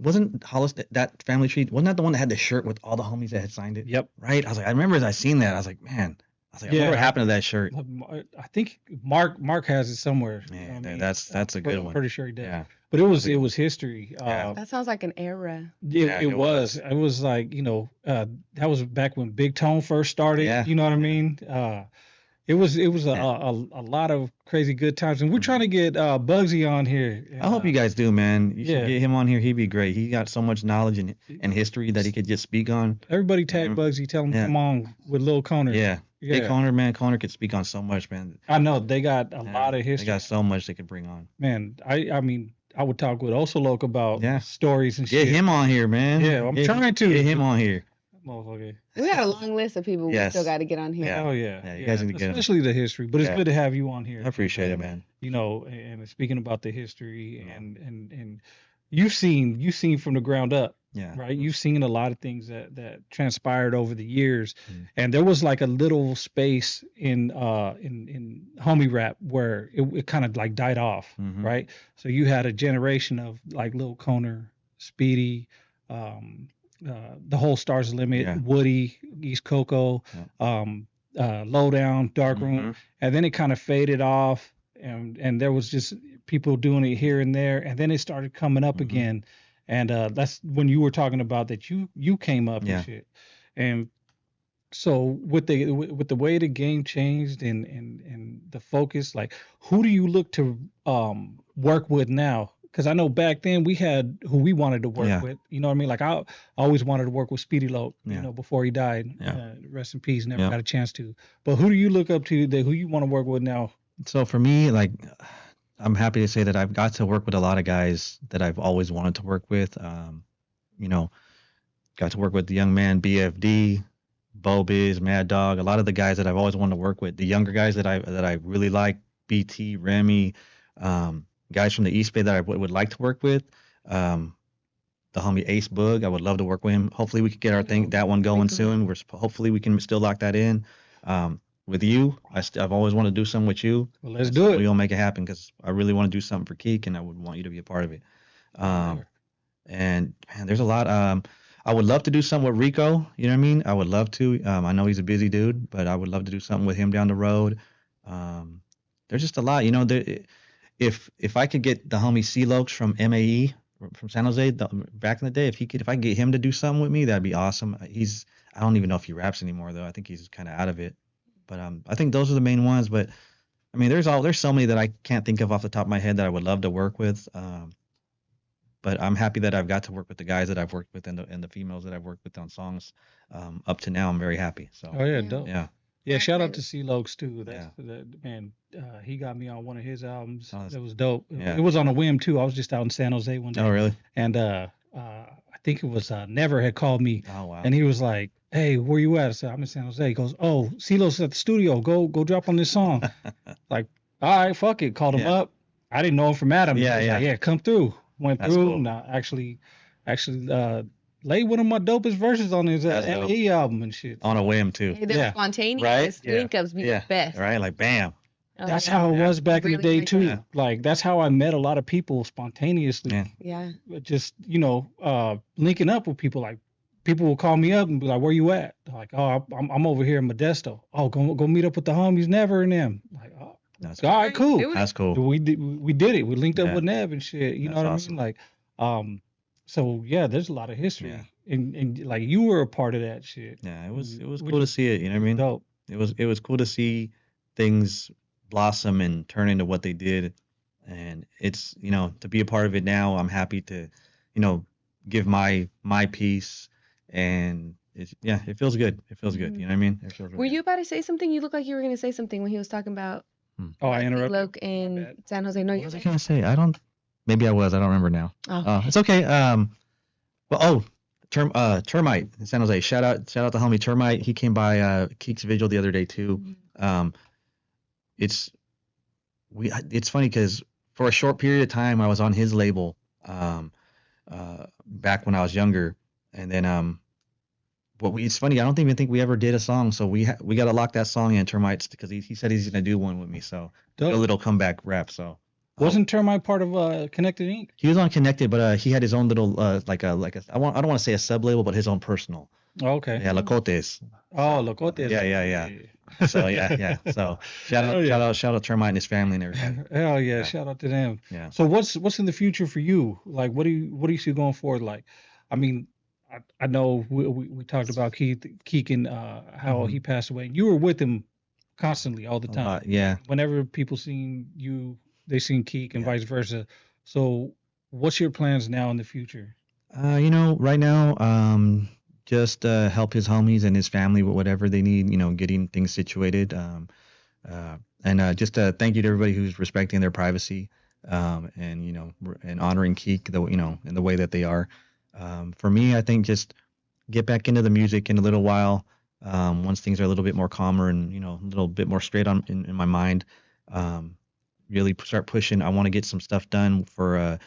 Wasn't Hollister that Family Tree? Wasn't that the one that had the shirt with all the homies that had signed it? Yep. Right. I was like, I remember as I seen that. I was like, man. I Yeah. wonder what happened to that shirt. I think Mark has it somewhere. You know Man, what I mean? that's a good I'm one. pretty sure he did. Yeah. But it was history. Yeah. That sounds like an era. Yeah, It it was. It was like, that was back when Big Tone first started. Yeah. You know what I mean? It was a lot of crazy good times. And we're trying to get Bugsy on here. I hope you guys do, man. You yeah. should get him on here. He'd be great. He got so much knowledge and history that he could just speak on. Everybody tag Mhm. Bugsy, tell him Yeah. come on with Lil Conner. Yeah. Yeah. Big Conner, man. Conner could speak on so much, man. I know they got a Yeah, lot of They history. got so much they could bring on. Man, I mean, I would talk with Oso Loc about Yeah. stories and Get shit. him on here, man. Yeah, I'm trying to. Get him on here. Motherfucker. We got a long list of people we Yes. still got to get on here. Yeah. Oh yeah. Yeah, you guys need to get 'em. especially the history. But it's Yeah. good to have you on here. I appreciate it, man. And speaking about the history and you've seen from the ground up, Yeah. right? You've seen a lot of things that transpired over the years, Mhm. and there was like a little space in homie rap where it kind of like died off, Mhm. right? So you had a generation of like Lil Conner, Speedy, the whole Stars Limit, Yeah. Woody, East Coco, Lowdown, Darkroom, Mhm. and then it kind of faded off, and there was just people doing it here and there, and then it started coming up Mhm. again, and that's when you were talking about that you came up Yeah. and shit, and so with the way the game changed and the focus, like who do you look to work with now? Because I know back then we had who we wanted to work Yeah. with. You know what I mean? Like I always wanted to work with Speedy Loc. Yeah. You know, before he died. Yeah. Rest in peace. Never Yeah. got a chance to. But who do you look up to? Who you want to work with now? So for me, like, I'm happy to say that I've got to work with a lot of guys that I've always wanted to work with. Got to work with the young man BFD, Bo Biz, Mad Dog, a lot of the guys that I've always wanted to work with. The younger guys that I really like, BT, Remy, guys from the East Bay that I would like to work with. The homie Ace Boog, I would love to work with him. Hopefully we could get that one going soon. Hopefully we can still lock that in. With you, I've always wanted to do something with you. Well, let's do it. We'll make it happen because I really want to do something for Keek and I would want you to be a part of it. And man, there's a lot. I would love to do something with Rico. You know what I mean? I would love to. I know he's a busy dude, but I would love to do something with him down the road. There's just a lot. If I could get the homie C Locs from MAE from San Jose back in the day, if I could get him to do something with me, that'd be awesome. I don't even know if he raps anymore though. I think he's kind of out of it. But I think those are the main ones. But I mean, there's so many that I can't think of off the top of my head that I would love to work with. But I'm happy that I've got to work with the guys that I've worked with and the females that I've worked with on songs. Up to now, I'm very happy. So Oh yeah, Yeah. dope. yeah, Yeah, shout out Accurate. to C Lokes too. yeah. Man. He got me on one of his albums. Oh, that's- That was dope. yeah. It was on a whim too. I was just out in San Jose one day, Oh really? and I think it was Never had called me, Oh wow. and he was like, "Hey, where you at?" I said, "I'm in San Jose." He goes, "Oh, CeeLo's at the studio. Go drop on this song." Like, all right, fuck it. Called him Yeah. up. I didn't know him from Adam. Yeah, He was yeah. like, yeah, come through. Went That's through. cool. Now actually laid one of my dopest verses on his That's dope. LE album and shit. On a whim too. Hey, they're Yeah. spontaneous. Right? Yeah. Link ups be Yeah. the best. Right? Like bam. Oh, That's yeah. how it was back in Really the day like too. that. Like that's how I met a lot of people spontaneously. Yeah. Yeah. Just linking up with people. Like people will call me up and be like, "Where you at?" Like, "Oh, I'm over here in Modesto." "Oh, go meet up with the homies Never and them." Like, "Oh, That's all right, cool." Do it. That's cool. We did it. We linked up Yeah. with Nev and shit. You That's know what awesome. I mean? Like, so yeah, there's a lot of history, Yeah. and like you were a part of that shit. Yeah, it was Which cool to is see it, you know what I mean? dope. It was cool to see things blossom and turn into what they did. And it's, to be a part of it now, I'm happy to, give my piece, and it feels good. It feels good. Mhm. You know what I mean? It feels really Were good. you about to say something? You look like you were going to say something when he was talking about Oh, I Keek interrupted. Loc My in bad. San Jose. No, What you was I said. gonna say? Maybe I was. I don't remember now. Oh, It's okay. Termite in San Jose. Shout out the homie Termite. He came by Keek's Vigil the other day too. It's funny because for a short period of time I was on his label back when I was younger, and then it's funny, I don't even think we ever did a song, so we got to lock that song in, Termites, because he said he's gonna do one with me, so Dope. a little comeback rap. So Wasn't Termite part of Connected Inc? he was on Connected, but he had his own little I don't want to say a sub label, but his own personal. Oh, okay. Yeah, Lacotes. Oh, Locotes. Yeah. So yeah. So shout out Termite and his family and everything. Hell yeah, Yeah. shout out to them. Yeah. So what's in the future for you? Like, what do you see going forward? Like, I mean, I know we talked about Keek and how he passed away. You were with him constantly all the time. Yeah. Whenever people seen you, they seen Keek and Yeah. vice versa. So what's your plans now in the future? Right now, just help his homies and his family with whatever they need, getting things situated. And just thank you to everybody who's respecting their privacy, and honoring Keek, in the way that they are. For me, I think just get back into the music in a little while, once things are a little bit more calmer and, a little bit more straight on in my mind. Really start pushing. I want to get some stuff done for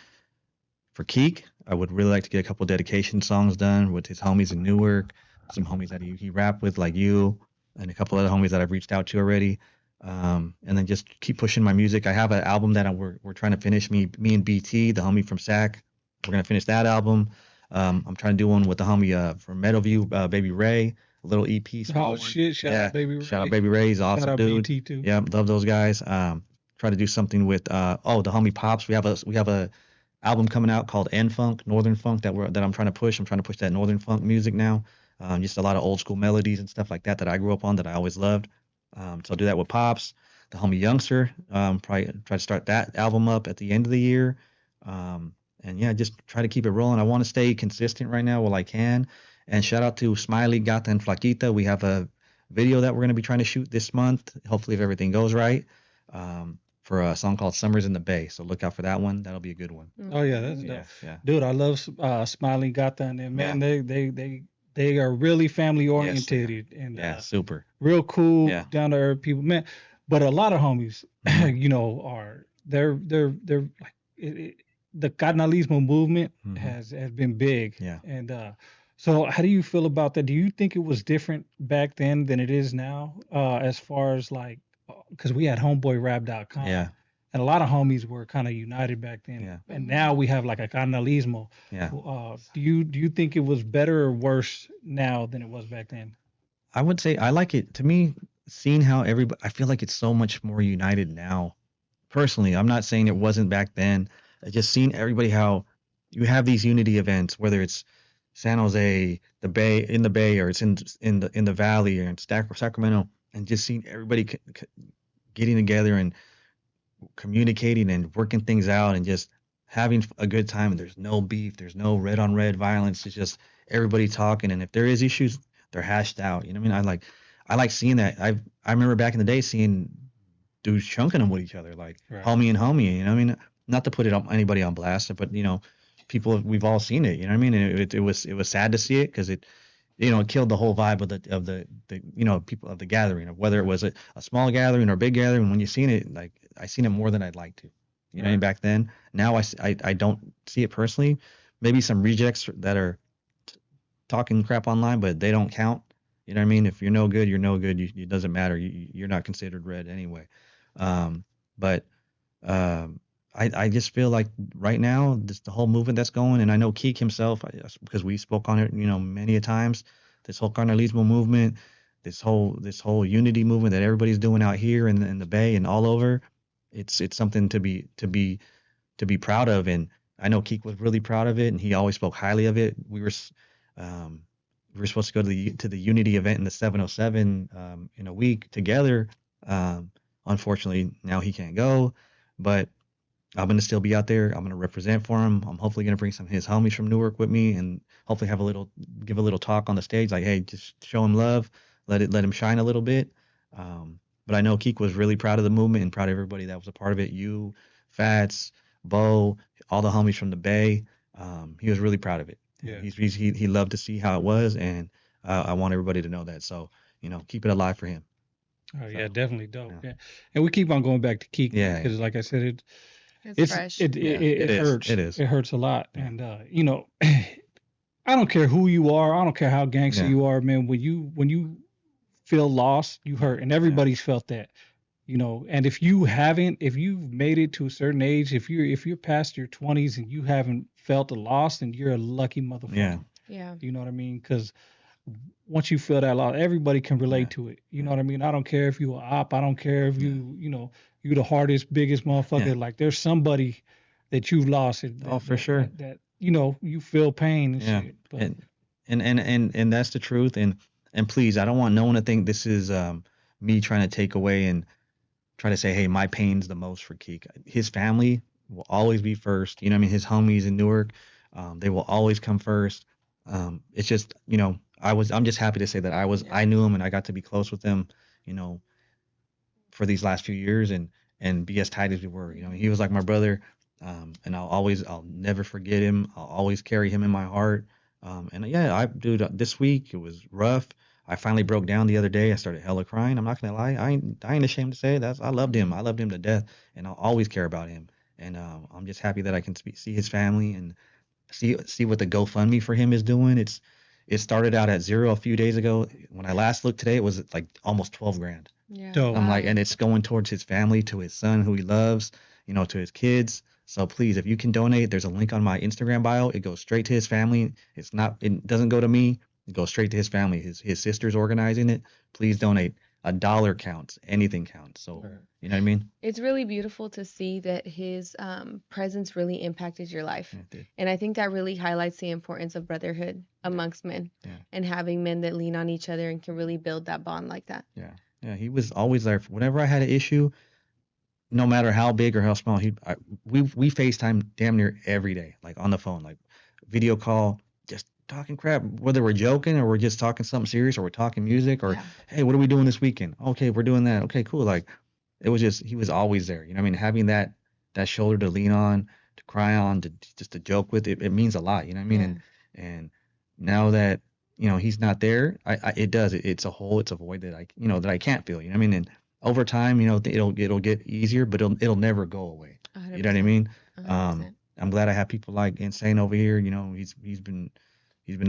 Keek. I would really like to get a couple dedication songs done with his homies in Newark, some homies that he rapped with like you, and a couple other homies that I've reached out to already. And then just keep pushing my music. I have an album that we're trying to finish. Me and BT, the homie from SAC, we're gonna finish that album. I'm trying to do one with the homie from Meadowview, Baby Ray, a little EP. Oh shit! Shout out Baby Ray. Shout out Baby Ray, he's an awesome Shout out dude. BT too. Yeah, love those guys. Try to do something with the homie Pops. We have a album coming out called N Funk, Northern Funk, that I'm trying to push. I'm trying to push that Northern Funk music now. Just a lot of old school melodies and stuff like that I grew up on, that I always loved. So I'll do that with Pops. The homie Youngster, probably try to start that album up at the end of the year. And yeah, just try to keep it rolling. I want to stay consistent right now while I can. And shout out to Smiley, Gata, and Flaquita. We have a video that we're going to be trying to shoot this month, hopefully if everything goes right, for a song called Summers in the Bay. So look out for that one. That'll be a good one. Oh yeah, that's dope. Yeah. Dude, I love Smiling Gata and them. Man, they are really family oriented and super. real cool, Yeah. down to earth people, man. But a lot of homies, are they're like the carnalismo movement has been big. Yeah. And so how do you feel about that? Do you think it was different back then than it is now? As far as like, because we had homeboyrap.com. Yeah. And a lot of homies were kind of united back then. Yeah. And now we have like a carnalismo. Yeah. Do you think it was better or worse now than it was back then? I would say I like it. To me, seeing how I feel like it's so much more united now. Personally, I'm not saying it wasn't back then. I just seen everybody, how you have these unity events, whether it's San Jose, the Bay, or it's in the Valley, or in Sacramento, and just seeing everybody getting together and communicating and working things out, and just having a good time. And there's no beef. There's no red on red violence. It's just everybody talking. And if there is issues, they're hashed out. You know what I mean? I like seeing that. I remember back in the day seeing dudes chunking them with each other, like Right. homie and homie. You know what I mean? Not to put it on anybody on blast, but people, we've all seen it. You know what I mean? And it was sad to see it because it it killed the whole vibe of the people of the gathering, of whether it was a small gathering or a big gathering. When you seen it, like I seen it more than I'd like to. You know, what I mean, back then. Now I don't see it personally. Maybe some rejects that are talking crap online, but they don't count. You know what I mean? If you're no good, you're no good. It doesn't matter. You're not considered red anyway. But I just feel like right now, the whole movement that's going, and I know Keek himself, because we spoke on it, many a times, this whole carnalismo movement, this whole unity movement that everybody's doing out here in the Bay and all over, it's something to be proud of. And I know Keek was really proud of it, and he always spoke highly of it. Um, we were supposed to go to the Unity event in the 707 in a week together. Unfortunately, now he can't go, but I'm gonna still be out there. I'm gonna represent for him. I'm hopefully gonna bring some of his homies from Newark with me, and hopefully give a little talk on the stage, like, hey, just show him love, let him shine a little bit. But I know Keek was really proud of the movement and proud of everybody that was a part of it. You, Fats, Bo, all the homies from the Bay. He was really proud of it. Yeah. He loved to see how it was, and I want everybody to know that. So keep it alive for him. Oh yeah, definitely dope. Yeah. And we keep on going back to Keek because, like I said, it's fresh. It hurts. It is. It hurts a lot. And I don't care who you are. I don't care how gangster you are, man. When you feel lost, you hurt, and everybody's felt that. And if you've made it to a certain age, if you're past your 20s and you haven't felt a loss, then you're a lucky motherfucker. Yeah. You know what I mean? Because once you feel that loss, everybody can relate to it. You know what I mean? I don't care if you're an op. I don't care if you're the hardest, biggest motherfucker. Like there's somebody that you've lost. For sure. That you feel pain and shit. But, and that's the truth. And please, I don't want no one to think this is me trying to take away and try to say, hey, my pain's the most for Keek. His family will always be first. You know what I mean? His homies in Newark, they will always come first. It's just, I'm just happy to say that I knew him and I got to be close with him, for these last few years and be as tight as we were. He was like my brother, and I'll never forget him. I'll always carry him in my heart. This week it was rough. I finally broke down the other day. I started hella crying. I'm not gonna lie. I ain't ashamed to say it. I loved him. I loved him to death, and I'll always care about him. And I'm just happy that I can see his family and see what the GoFundMe for him is doing. It started out at 0 a few days ago. When I last looked today, it was like almost 12 grand. Yeah. Dope. I'm like, and it's going towards his family, to his son who he loves, to his kids. So please, if you can donate, there's a link on my Instagram bio. It goes straight to his family. It doesn't go to me. It goes straight to his family. His sister's organizing it. Please donate. $1 counts. Anything counts. So, you know what I mean? It's really beautiful to see that his presence really impacted your life. It did. And I think that really highlights the importance of brotherhood amongst men and having men that lean on each other and can really build that bond like that. Yeah. Yeah. He was always there. Whenever I had an issue, no matter how big or how small, we FaceTime damn near every day, like on the phone, like video call, just talking crap, whether we're joking or we're just talking something serious or we're talking music or, hey, what are we doing this weekend? Okay, we're doing that. Okay, cool. Like it was just, he was always there. You know what I mean? Having that shoulder to lean on, to cry on, to joke with, it means a lot. You know what I mean? And now that, he's not there, it's a hole, it's a void that I can't feel. You know what I mean? And over time, it'll get easier, but it'll never go away. 100%. You know what I mean? 100%. I'm glad I have people like Insane over here. He's been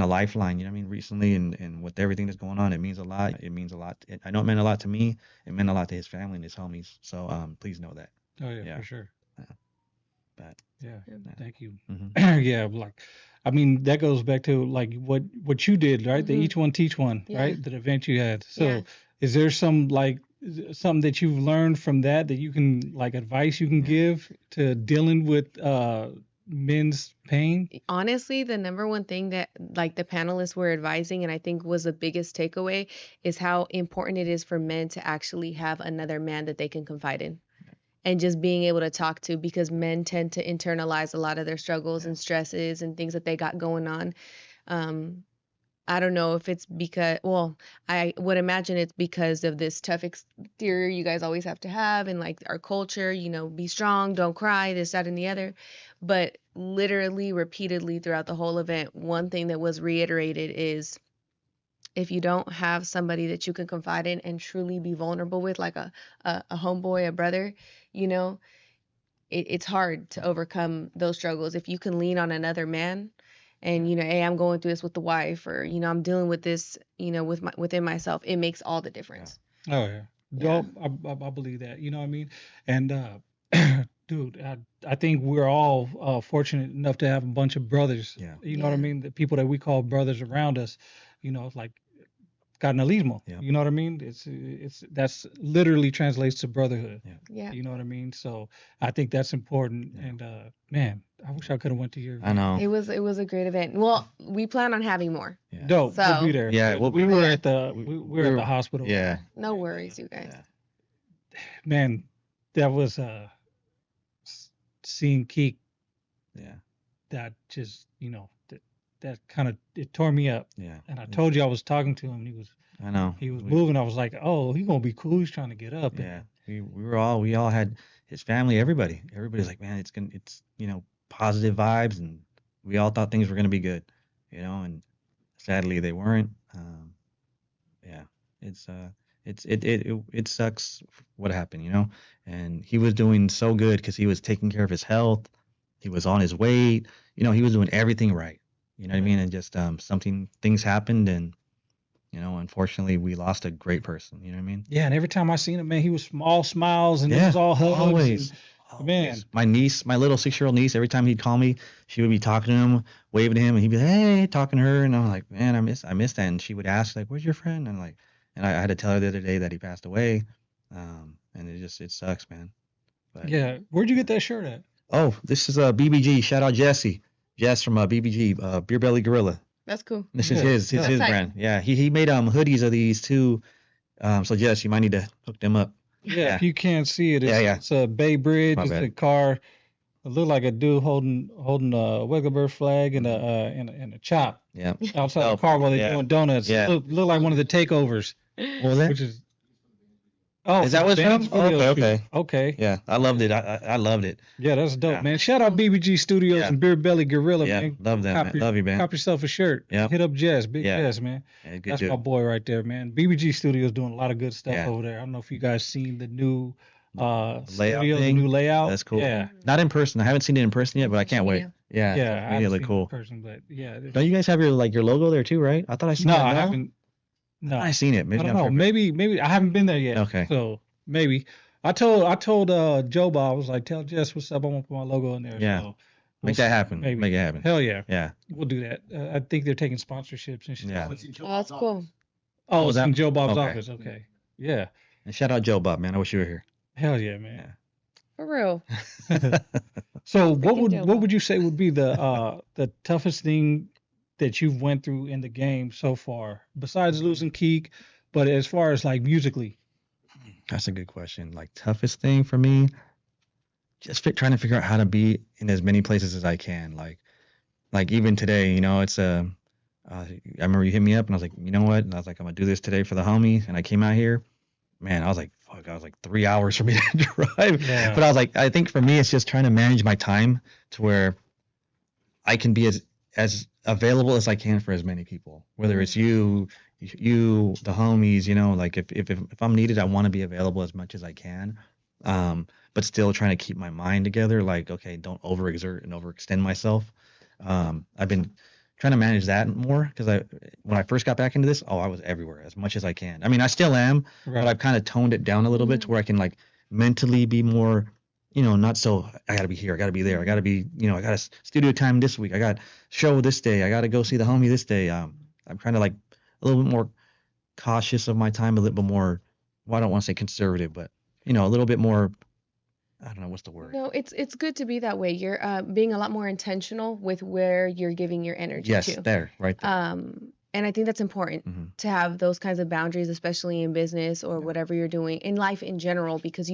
a lifeline. You know what I mean? Recently, and with everything that's going on, it means a lot. It means a lot. I know it meant a lot to me. It meant a lot to his family and his homies. So please know that. Oh yeah, for sure. But thank you. Mm-hmm. Yeah, like, I mean, that goes back to like what you did, right? The Each One Teach One, right? The event you had. So, is there something that you've learned from that you can advice you can give to dealing with men's pain? Honestly, the number one thing that the panelists were advising, and I think was the biggest takeaway, is how important it is for men to actually have another man that they can confide in. and just being able to talk to, because men tend to internalize a lot of their struggles and stresses and things that they got going on. I don't know if it's because, well, I would imagine it's because of this tough exterior you guys always have to have, and like our culture, be strong, don't cry, this, that, and the other. But literally, repeatedly throughout the whole event, one thing that was reiterated is, if you don't have somebody that you can confide in and truly be vulnerable with, like a homeboy, a brother, it's hard to overcome those struggles. If you can lean on another man and, hey, I'm going through this with the wife, or, I'm dealing with this, within myself, it makes all the difference. Oh yeah. Yeah. I believe that. You know what I mean? And dude, I think we're all fortunate enough to have a bunch of brothers. Yeah. You know what I Yeah. mean? The people that we call brothers around us. Like carnalismo. Yeah. You know what I mean? It's that's literally translates to brotherhood. Yeah. You know what I mean? So I think that's important. Yeah. And man, I wish I could have went to your. I know. It was a great event. Well, we plan on having more. Yeah. Dope. We'll So- be there. Yeah, well, we were yeah. at the we were at the hospital. Yeah. No worries, you guys. Yeah. Man, that was seeing Keek. Yeah. That just that kind of it tore me up. Yeah. And I told you I was talking to him. I know. He was moving. I was like, oh, he's gonna be cool. He's trying to get up. Yeah. We all had his family, everybody's like, man, it's positive vibes, and we all thought things were gonna be good, and sadly they weren't. Yeah, it sucks what happened, and he was doing so good because he was taking care of his health, he was on his weight, he was doing everything right, you know what I mean, and just things happened, and unfortunately we lost a great person, you know what I mean. Yeah, and every time I seen him, man, he was all smiles and it Yeah, was all hugs. always. Man. My niece, my little 6-year-old niece, every time he'd call me, she would be talking to him, waving to him, and he'd be like, hey, talking to her, and I'm like, man, I miss that. And she would ask, like, where's your friend? And I had to tell her the other day that he passed away, and it sucks, man. But Yeah, where'd you get that shirt at? oh, this is BBG. Shout out Jess from BBG, Beer Belly Gorilla. That's cool. This Yeah, is his That's tight. brand. Yeah, he made hoodies of these too. So Jess, you might need to hook them up. Yeah, if you can't see it, it's a Bay Bridge. My It's bad. a car. It looked like a dude holding a Wegelberg flag and a chop Yeah. outside Oh, the car while they're yeah. doing donuts. Yeah. Look like one of the takeovers, What was that? which is. Oh, Is that what it's Ben's from? video shoot. Okay. Okay. Yeah, I loved it. I loved it. Yeah, that's dope, Yeah. man. Shout out BBG Studios Yeah. and Beer Belly Gorilla, Yeah, man. love them, man. Love you, man. Cop yourself a shirt. Yeah. Hit up Jess, Big Yeah. Jess, man. Yeah, good That's dude. my boy right there, man. BBG Studios doing a lot of good stuff Yeah. over there. I don't know if you guys seen the new Layout studio, the thing? new layout. That's cool. Yeah. Not in person. I haven't seen it in person yet, but I can't wait. Yeah. Yeah, I Made it haven't look seen it cool. in person, but yeah. Don't you guys have your logo there too, right? I thought I seen No, that. I haven't. No, I seen it. Maybe I don't I'm know. tripping. Maybe I haven't been there yet. Okay. So maybe I told Joe Bob, I was like, tell Jess what's up. I want to put my logo in there. Yeah. So Make that happen. Maybe. Make it happen. Hell yeah, Yeah. we'll do that. I think they're taking sponsorships and shit. Yeah. Oh, that's cool. Oh, Oh, it's that- in Joe Bob's okay. office. Okay. Yeah. And shout out Joe Bob, man. I wish you were here. Hell yeah, man. For real. So Freaking Joe what Bob. would you say would be the toughest thing that you've went through in the game so far, besides losing Keek, but as far as like musically? That's a good question. Toughest thing for me, just trying to figure out how to be in as many places as I can. Like even today, it's I remember you hit me up and I was like, you know what? And I was like, I'm gonna do this today for the homies. And I came out here, man. I was like, fuck. I was like 3 hours for me to drive. Yeah. But I was like, I think for me, it's just trying to manage my time to where I can be as available as I can for as many people. Whether it's you, the homies. If I'm needed, I want to be available as much as I can. But still trying to keep my mind together. Like, okay, don't overexert and overextend myself. I've been trying to manage that more because when I first got back into this, I was everywhere as much as I can. I mean, I still am, Right. but I've kind of toned it down a little bit to where I can mentally be more, not so I got to be here, I got to be there, I got to be, I got a studio time this week, I got show this day, I got to go see the homie this day. I'm kind of a little bit more cautious of my time, a little bit more, well, I don't want to say conservative, but a little bit more, I don't know what's the word. No, it's good to be that way. You're being a lot more intentional with where you're giving your energy Yes, to. there, right there. And I think that's important Mhm. to have those kinds of boundaries, especially in business or whatever you're doing in life in general, because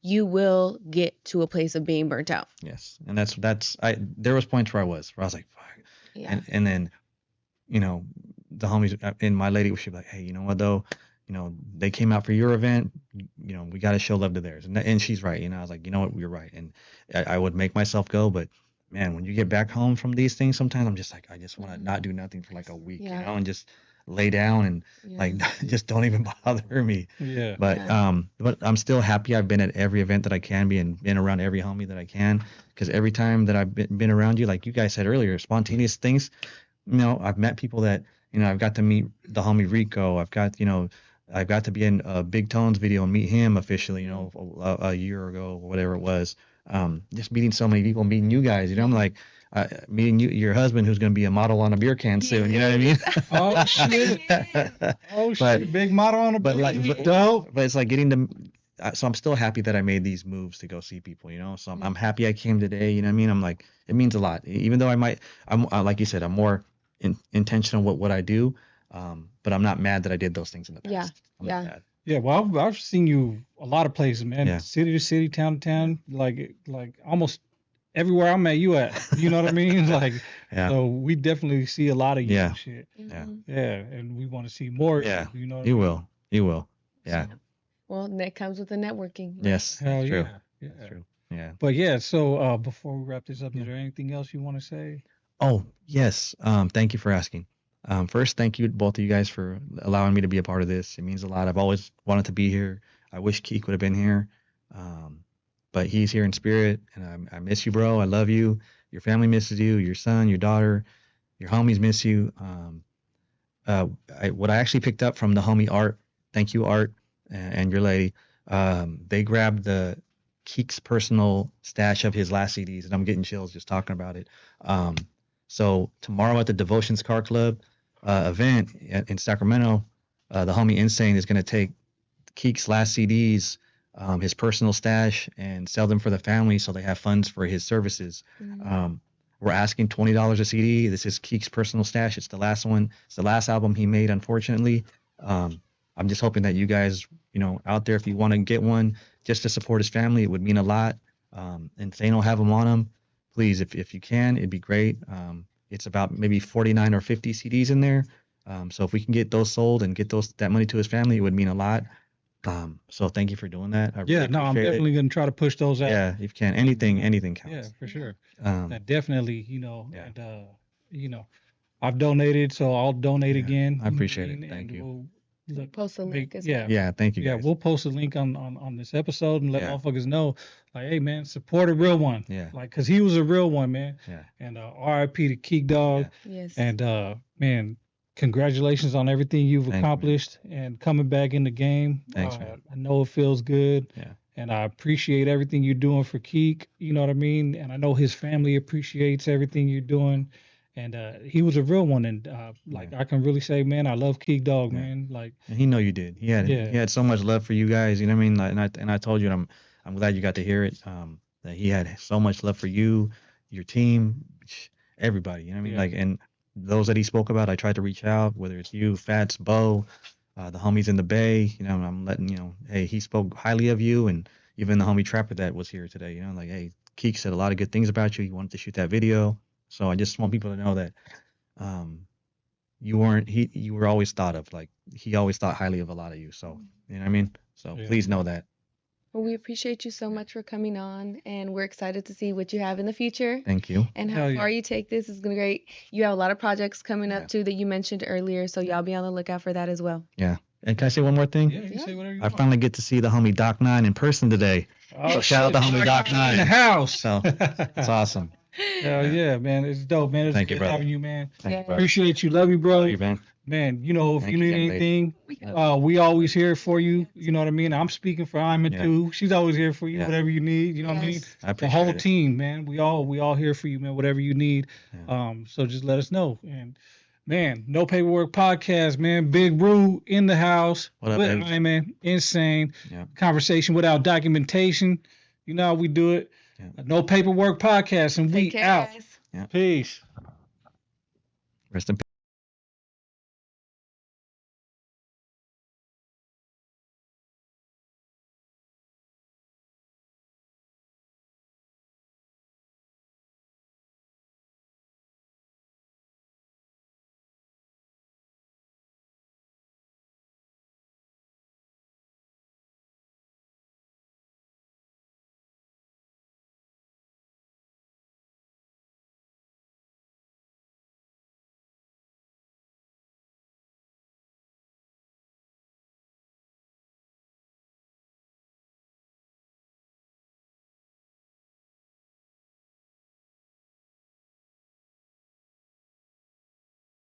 you will get to a place of being burnt out. Yes. And there was points where I was like, fuck. Yeah. And then, you know, the homies and my lady, she'd be like, hey, you know what though? You know, they came out for your event. You know, we got to show love to theirs. And she's right. You know, I was like, you know what? You're right. And I would make myself go. But man, when you get back home from these things, sometimes I'm just like, I just want to not do nothing for like a week, you know, and just lay down and like, just don't even bother me. Yeah. But I'm still happy I've been at every event that I can be and been around every homie that I can. Because every time that I've been around you, like you guys said earlier, spontaneous things, you know, I've met people that, you know, I've got to meet the homie Rico. I've got to be in a Big Tones video and meet him officially, you know, a year ago or whatever it was. Just meeting so many people, meeting you guys, you know, I'm like, meeting your husband who's going to be a model on a beer can soon, you know what I mean? Oh shit! Oh shit! Big model on a dope. But it's like getting them. So I'm still happy that I made these moves to go see people, you know. So I'm happy I came today, you know what I mean? I'm like, it means a lot. Even though I'm like you said, I'm more intentional with what I do, but I'm not mad that I did those things in the past. I'm not mad. Yeah, well, I've seen you a lot of places, man. Yeah. City to city, town to town, like almost everywhere I met you at. You know what I mean? Like, so we definitely see a lot of you and shit. Yeah. Yeah, and we want to see more. Yeah. You know. You will. You will. Yeah. Well, that comes with the networking. Yes. Hell true. Yeah. That's true. Yeah. But yeah, so before we wrap this up, is there anything else you want to say? Oh, yes. Thank you for asking. First, thank you both of you guys for allowing me to be a part of this. It means a lot. I've always wanted to be here. I wish Keek would have been here. But he's here in spirit, and I miss you, bro. I love you. Your family misses you. Your son, your daughter, your homies miss you. What I actually picked up from the homie Art, thank you, Art, and your lady, they grabbed the Keek's personal stash of his last CDs, and I'm getting chills just talking about it. So tomorrow at the Devotions Car Club event in Sacramento, the homie Insane is going to take Keek's last CDs, his personal stash, and sell them for the family so they have funds for his services. We're asking $20 a CD. This is Keek's personal stash. It's the last one. It's the last album he made, unfortunately. I'm just hoping that you guys, you know, out there, if you want to get one just to support his family, it would mean a lot. And they don't have them on him. Please, if you can, it'd be great. It's about maybe 49 or 50 CDs in there. So if we can get those sold and get that money to his family, it would mean a lot. So thank you for doing that. I'm definitely going to try to push those out. Yeah, if you can. Anything counts. Yeah, for sure. Definitely, you know, and, you know, I've donated, so I'll donate again. I appreciate it. Thank you. We'll post a link as well. Yeah, thank you guys. Yeah, we'll post a link on this episode and let motherfuckers know, like, hey, man, support a real one. Yeah. Like, because he was a real one, man. Yeah. And RIP to Keek Dog. Yeah. Yes. And, man, congratulations on everything you've accomplished and coming back in the game. Thanks, man. I know it feels good. Yeah. And I appreciate everything you're doing for Keek. You know what I mean? And I know his family appreciates everything you're doing. And he was a real one. And I can really say, man, I love Keek Dog, man. Like, and he know you did. He had so much love for you guys. You know what I mean? And I told you, and I'm glad you got to hear it. That he had so much love for you, your team, everybody. You know what I mean? Like, and those that he spoke about, I tried to reach out, whether it's you, Fats, Bo, the homies in the Bay. You know, I'm letting you know, hey, he spoke highly of you, and even the homie Trapper that was here today. You know, like, hey, Keek said a lot of good things about you. He wanted to shoot that video. So I just want people to know that you were always thought of. Like, he always thought highly of a lot of you. So, you know what I mean? So please know that. Well, we appreciate you so much for coming on, and we're excited to see what you have in the future. Thank you. And how far you take this is going to be great. You have a lot of projects coming up, too, that you mentioned earlier, so y'all be on the lookout for that as well. Yeah. And can I say one more thing? Yeah, you can say whatever you I want. finally get to see the homie Doc 9 in person today. Oh, so shout out to homie Doc 9. In the house. So it's awesome. Hell yeah, man. It's dope, man. It's Thank good you, brother. having you, man. Thank you, brother. Appreciate you. Love you, bro. Love you, man. Man, you know, if Thank you you, need young lady. anything, we always here for you. You know what I mean? I'm speaking for Iman too. She's always here for you, whatever you need. You know what I mean? I The whole appreciate it. team, man. We all here for you, man. Whatever you need. So just let us know. And man, No Paperwork Podcast, man. Big Roo in the house. What up, with baby? Iman. Insane. Yeah. Conversation without documentation. You know how we do it. Yeah. No Paperwork Podcast, and we Take care, out. guys. Yeah. Peace. Rest in peace.